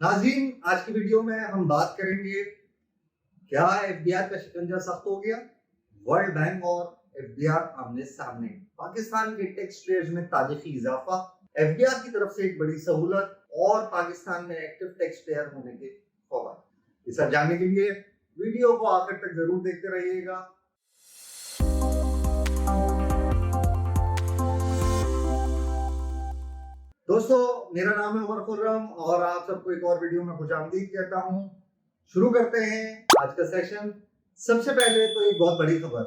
नाज़रीन, आज की वीडियो में हम बात करेंगे क्या एफडीआर का शिकंजा सख्त हो गया। वर्ल्ड बैंक और एफडीआर आमने सामने, पाकिस्तान के टैक्स पेयर्स में तारीखी इजाफा, एफडीआर की तरफ से एक बड़ी सहूलत और पाकिस्तान में एक्टिव टैक्स पेयर होने के फवायद। ये सब जानने के लिए वीडियो को आखिर तक जरूर देखते रहिएगा। दोस्तों, मेरा नाम है उमर खुर्रम और आप सबको एक और वीडियो में खुशामदीद कहता हूं। शुरू करते हैं आज का सेशन। सबसे पहले तो एक बहुत बड़ी खबर,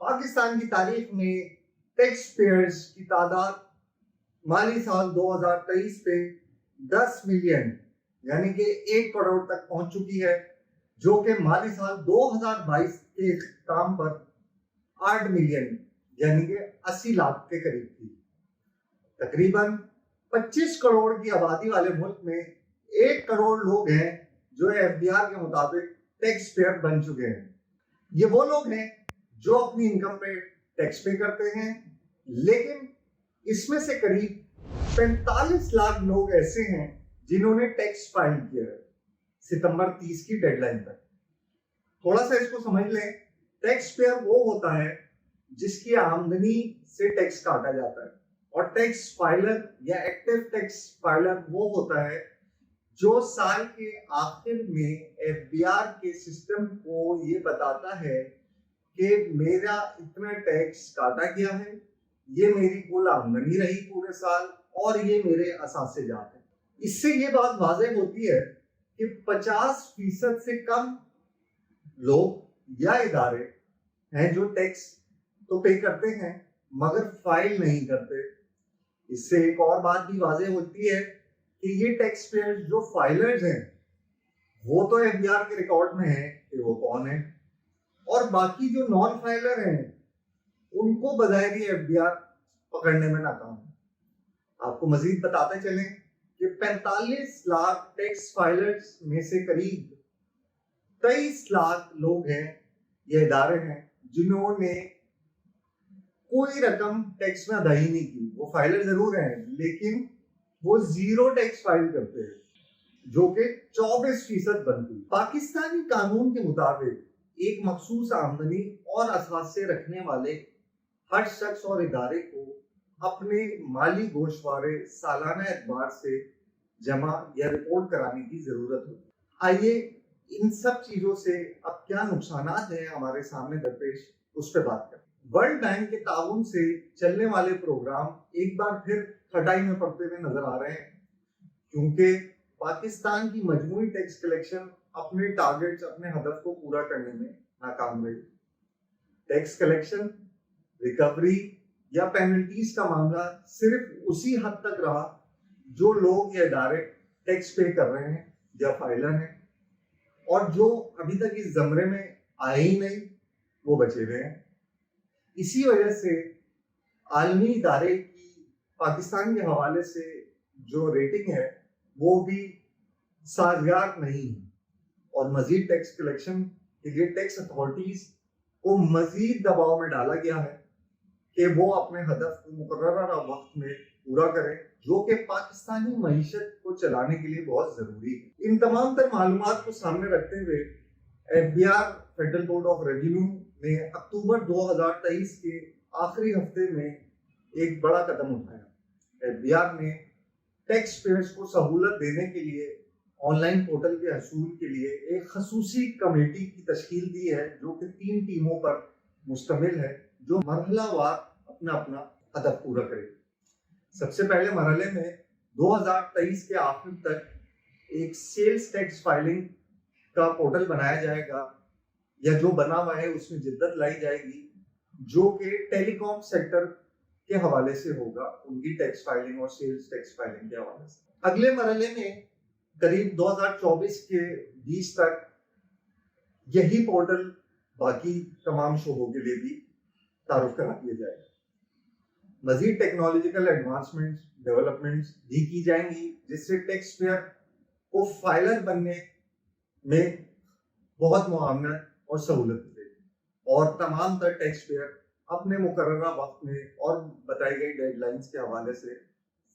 पाकिस्तान की तारीख में टैक्स पेयर्स की तादाद माली साल 2023 पे 10 मिलियन यानी कि 1 करोड़ तक पहुंच चुकी है, जो कि माली साल 2022 के इख्तिताम पर 8 मिलियन यानी कि 80 लाख के करीब थी। तकरीबन 25 करोड़ की आबादी वाले मुल्क में 1 करोड़ लोग हैं जो एफडीआर के मुताबिक टैक्स पेयर बन चुके हैं। ये वो लोग हैं जो अपनी इनकम पे टैक्स पे करते हैं, लेकिन इसमें से करीब 45 लाख लोग ऐसे हैं जिन्होंने टैक्स फाइल किया है सितंबर 30 की डेडलाइन तक। थोड़ा सा इसको समझ लें, टैक्स पेयर वो होता है जिसकी आमदनी से टैक्स काटा जाता है, और टैक्स फाइलर या एक्टिव टैक्स फाइलर वो होता है जो साल के आखिर में एफडीआर के सिस्टम को ये बताता है कि मेरा इतना टैक्स काटा गया है, ये मेरी कुल आमदनी रही पूरे साल, और ये मेरे असासे जात है। इससे ये बात वाज़ेह होती है कि 50% से कम लोग या इदारे हैं जो टैक्स तो पे करते हैं मगर फाइल नहीं करते। इससे एक और बात भी वाज़ेह होती है कि ये टैक्स पेयर्स जो फाइलर्स हैं वो तो एफडीआर के रिकॉर्ड में है कि वो कौन है, और बाकी जो नॉन फाइलर हैं उनको बज़ाहिर एफडीआर पकड़ने में नाकाम है। आपको मजीद बताते चलें कि 45 लाख टैक्स फाइलर्स में से करीब 23 लाख लोग हैं, ये इदारे हैं जिन्होंने कोई रकम टैक्स में अदा ही नहीं की। वो फाइलर जरूर हैं लेकिन वो जीरो टैक्स फाइल करते हैं, जो कि 24% बनती है। पाकिस्तानी कानून के मुताबिक एक मखसूस आमदनी और असासे रखने वाले हर शख्स और इदारे को अपने माली गोशवारे सालाना एतबार से जमा या रिपोर्ट कराने की जरूरत होती है। आइए इन सब चीजों से अब क्या नुकसानात हैं हमारे सामने दरपेश, उस पर बात करें। वर्ल्ड बैंक के ताउन से चलने वाले प्रोग्राम एक बार फिर खटाई में पड़ते हुए नजर आ रहे हैं, क्योंकि पाकिस्तान की मजमूई टैक्स कलेक्शन अपने टारगेट्स, अपने हदफ को पूरा करने में नाकाम रही। टैक्स कलेक्शन, रिकवरी या पेनल्टीज का मामला सिर्फ उसी हद तक रहा जो लोग या इदारे टैक्स पे कर रहे हैं या फाइलर हैं, और जो अभी तक इस जमरे में आए ही नहीं वो बचे हुए हैं। इसी वजह से आलमी इदारे की पाकिस्तान के हवाले से जो रेटिंग है वो भी साजगार नहीं है, और मजीद टैक्स कलेक्शन के लिए टैक्स अथॉरिटीज को मजीद दबाव में डाला गया है कि वो अपने हदफ को मुकर्ररा वक्त में पूरा करें, जो कि पाकिस्तानी मईशत को चलाने के लिए बहुत जरूरी है। इन तमाम तर मालूमात को सामने रखते हुए FDR federal code of revenue ने अक्टूबर 2023 के आखिरी हफ्ते में एक बड़ा कदम उठाया। एफडीआर ने टैक्स पेयर्स को सहूलत देने के लिए ऑनलाइन पोर्टल के हसूल के लिए एक खसूसी कमेटी की तश्कील दी है, जो कि 3 टीमों पर मुश्तमिल है, जो मरहलावार अपना अपना हदफ पूरा करेगी। सबसे पहले मरहले में 2023 के आखिर तक एक सेल्स टैक्स फाइलिंग का पोर्टल बनाया जाएगा, या जो बना हुआ है उसमें जिद्दत लाई जाएगी, जो कि टेलीकॉम सेक्टर के हवाले से होगा, उनकी टैक्स फाइलिंग और सेल्स टैक्स फाइलिंग के हवाले से। अगले मरहले में करीब 2024 के 20 तक यही पोर्टल बाकी तमाम शोबों के लिए भी तारुफ करा दिया जाएगा। मजीद टेक्नोलॉजिकल एडवांसमेंट्स, डेवलपमेंट्स भी की जाएंगी, जिससे टैक्स पेयर को फाइलर बनने में बहुत मुआवनत और सहूलत मिलेगी, और तमाम तर टैक्स पेयर अपने मुकर्ररा वक्त में और बताई गई डेडलाइंस के हवाले से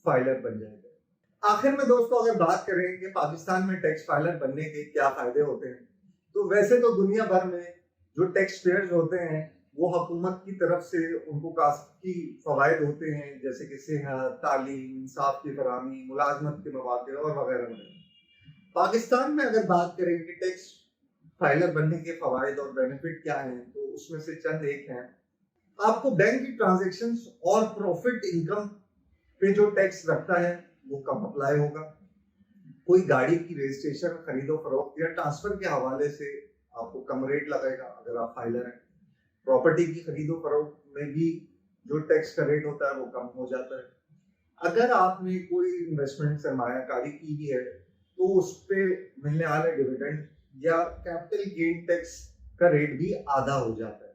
फाइलर बन जाएगा। आखिर में दोस्तों अगर बात करें कि पाकिस्तान में टैक्स फाइलर बनने के क्या फायदे होते हैं, तो वैसे तो दुनिया भर में जो टैक्स पेयर्स होते हैं वो हुकूमत की तरफ से उनको काफी फवायद होते हैं, जैसे कि सेहत, तालीम, इंसाफ की फराहमी, मुलाजमत के मौके और वगैरह वगैरह। पाकिस्तान में अगर बात करें कि टैक्स फाइलर बनने के फवायद और बेनिफिट क्या हैं, तो उसमें से चंद एक हैं। आपको बैंक की ट्रांजैक्शंस और प्रॉफिट इनकम पे जो टैक्स लगता है वो कम अप्लाई होगा। कोई गाड़ी की रजिस्ट्रेशन, खरीदो फरोख्त या ट्रांसफर के हवाले से आपको कम रेट लगेगा अगर आप फाइलर हैं। प्रॉपर्टी की खरीदो फरोख्त में भी जो टैक्स का रेट होता है वो कम हो जाता है। अगर आपने कोई इन्वेस्टमेंट सरमायाकारी की भी है तो उस पे मिलने वाले डिविडेंड या कैपिटल गेन टैक्स का रेट भी आधा हो जाता है।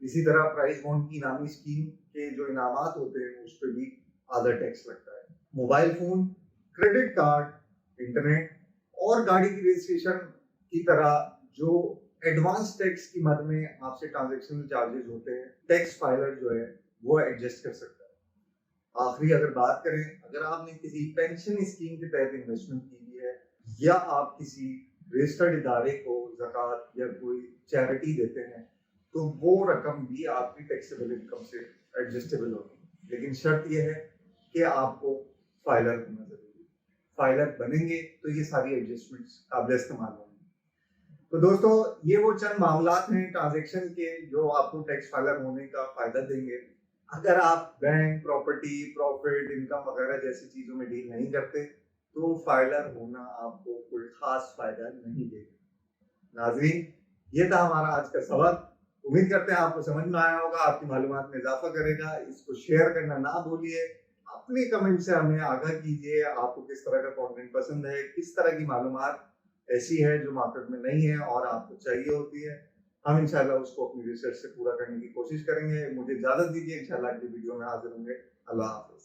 इसी तरह प्राइस बॉन्ड की इनामी स्कीम के जो इनामात होते हैं उस पर भी आधा टैक्स लगता है। Mobile phone, credit card, internet और गाड़ी की रजिस्ट्रेशन की तरह जो एडवांस टैक्स की मद में आपसे ट्रांजैक्शनल चार्जेस होते हैं, टैक्स फाइलर जो है वो एडजस्ट कर सकता है। आखिरी अगर बात करें, अगर आपने किसी पेंशन स्कीम के तहत इन्वेस्टमेंट की हुई है या आप किसी रजिस्टर्ड इदारे को ज़कात या कोई चैरिटी देते हैं, तो वो रकम भी आपकी टैक्सेबल इनकम से एडजस्टेबल होगी। लेकिन शर्त यह है कि आपको फाइलर होना जरूरी है। फाइलर बनेंगे तो ये सारी एडजस्टमेंट्स काबिल इस्तेमाल होंगे। तो दोस्तों ये वो चंद मामलात हैं ट्रांजैक्शन के जो आपको टैक्स फाइलर होने का फायदा देंगे। अगर आप बैंक, प्रॉपर्टी, प्रॉफिट, इनकम वगैरह जैसी चीजों में डील नहीं करते तो फाइलर होना आपको कोई खास फायदा नहीं देगा। नाज़रीन, ये था हमारा आज का सबक। उम्मीद करते हैं आपको समझ में आया होगा, आपकी मालूमात में इजाफा करेगा। इसको शेयर करना ना भूलिए। अपने कमेंट से हमें आगाह कीजिए, आपको किस तरह का कंटेंट पसंद है, किस तरह की मालूमात ऐसी है जो मार्केट में नहीं है और आपको चाहिए होती है। हम इंशाल्लाह उसको अपनी रिसर्च से पूरा करने की कोशिश करेंगे। मुझे इजाजत दीजिए, इंशाल्लाह अगली वीडियो में हाजिर होंगे। अल्लाह हाफिज।